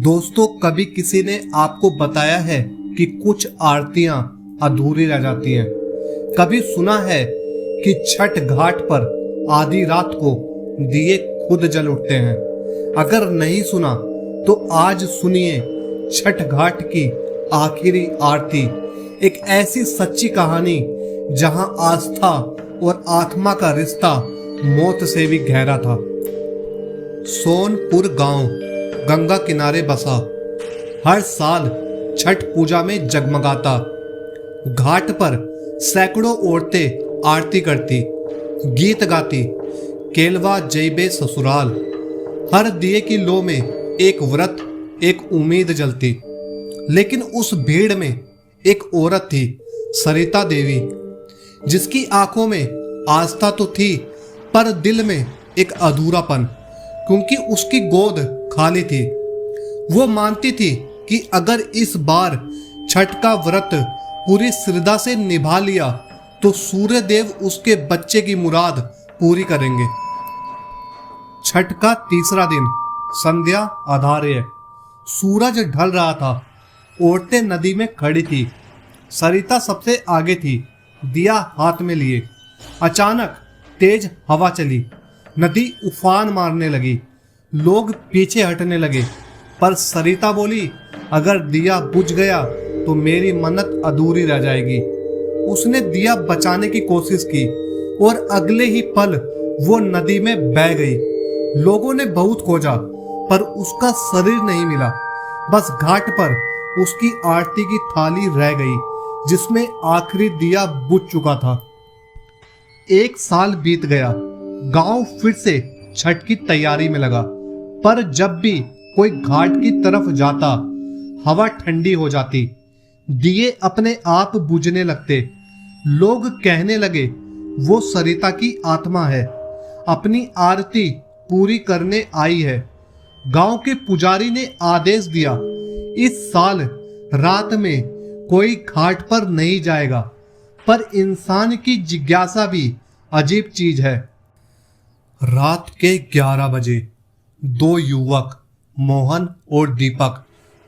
दोस्तों, कभी किसी ने आपको बताया है कि कुछ आरतियां अधूरी रह जाती हैं। कभी सुना है कि छठ घाट पर आधी रात को दिए खुद जल उठते हैं। अगर नहीं सुना तो आज सुनिए छठ घाट की आखिरी आरती, एक ऐसी सच्ची कहानी जहां आस्था और आत्मा का रिश्ता मौत से भी गहरा था। सोनपुर गांव गंगा किनारे बसा, हर साल छठ पूजा में जगमगाता। घाट पर सैकड़ों औरतें आरती करती, गीत गाती, केलवा जैबे ससुराल। हर दिए की लो में एक व्रत, एक उम्मीद जलती। लेकिन उस भीड़ में एक औरत थी, सरिता देवी, जिसकी आंखों में आस्था तो थी पर दिल में एक अधूरापन, क्योंकि उसकी गोद खाली थी। वो मानती थी कि अगर इस बार छठ का व्रत पूरी श्रद्धा से निभा लिया तो सूर्य देव उसके बच्चे की मुराद पूरी करेंगे। छठ का तीसरा दिन, संध्या आधार्य, सूरज ढल रहा था। औरतें नदी में खड़ी थी। सरिता सबसे आगे थी, दिया हाथ में लिए। अचानक तेज हवा चली, नदी उफान मारने लगी। लोग पीछे हटने लगे, पर सरिता बोली, अगर दिया बुझ गया तो मेरी मन्नत अधूरी रह जाएगी। उसने दिया बचाने की कोशिश की और अगले ही पल वो नदी में बह गई। लोगों ने बहुत खोजा पर उसका शरीर नहीं मिला। बस घाट पर उसकी आरती की थाली रह गई, जिसमें आखिरी दिया बुझ चुका था। एक साल बीत गया, गांव फिर से छठ की तैयारी में लगा। पर जब भी कोई घाट की तरफ जाता, हवा ठंडी हो जाती, दिए अपने आप बुझने लगते। लोग कहने लगे, वो सरिता की आत्मा है, अपनी आरती पूरी करने आई है। गांव के पुजारी ने आदेश दिया, इस साल रात में कोई घाट पर नहीं जाएगा। पर इंसान की जिज्ञासा भी अजीब चीज है। रात के 11 बजे दो युवक, मोहन और दीपक,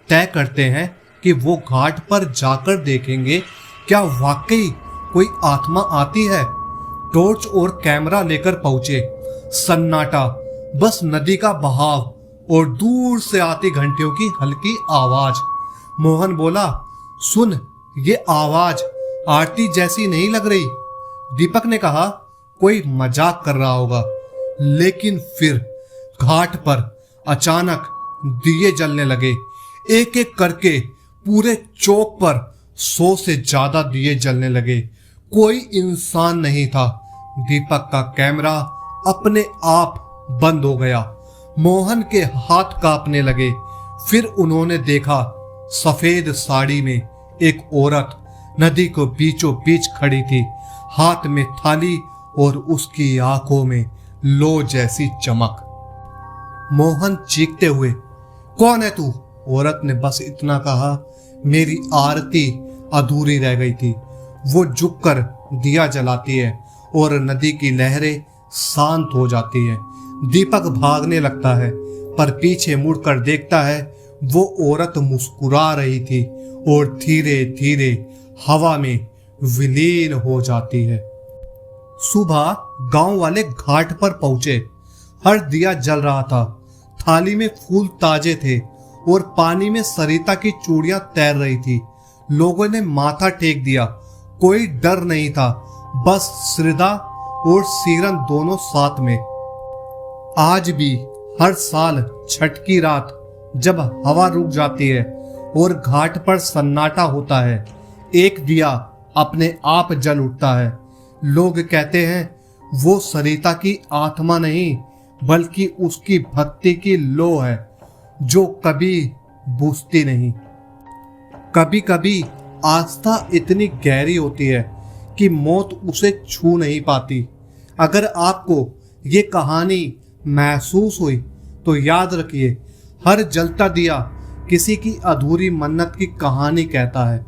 तय करते हैं कि वो घाट पर जाकर देखेंगे क्या वाकई कोई आत्मा आती है। टॉर्च और कैमरा लेकर पहुंचे। सन्नाटा, बस नदी का बहाव और दूर से आती घंटियों की हल्की आवाज। मोहन बोला, सुन, ये आवाज आरती जैसी नहीं लग रही। दीपक ने कहा, कोई मजाक कर रहा होगा। लेकिन फिर घाट पर अचानक दिए जलने लगे। एक एक करके पूरे चौक पर 100 से ज्यादा दिए जलने लगे। कोई इंसान नहीं था। दीपक का कैमरा अपने आप बंद हो गया। मोहन के हाथ कांपने लगे। फिर उन्होंने देखा, सफेद साड़ी में एक औरत नदी को बीचों बीच खड़ी थी, हाथ में थाली और उसकी आंखों में लो जैसी चमक। मोहन चीखते हुए, कौन है तू? औरत ने बस इतना कहा, मेरी आरती अधूरी रह गई थी। वो झुककर दिया जलाती है और नदी की लहरें शांत हो जाती है। दीपक भागने लगता है, पर पीछे मुड़कर देखता है, वो औरत मुस्कुरा रही थी और धीरे धीरे हवा में विलीन हो जाती है। सुबह गांव वाले घाट पर पहुंचे। हर दिया जल रहा था, थाली में फूल ताजे थे और पानी में सरिता की चूड़ियां तैर रही थी। लोगों ने माथा टेक दिया। कोई डर नहीं था, बस श्रद्धा और सिरन दोनों साथ में। आज भी हर साल छठ की रात जब हवा रुक जाती है और घाट पर सन्नाटा होता है, एक दिया अपने आप जल उठता है। लोग कहते हैं, वो सरिता की आत्मा नहीं बल्कि उसकी भक्ति की लो है, जो कभी बुझती नहीं। कभी कभी आस्था इतनी गहरी होती है कि मौत उसे छू नहीं पाती। अगर आपको ये कहानी महसूस हुई तो याद रखिए, हर जलता दिया किसी की अधूरी मन्नत की कहानी कहता है।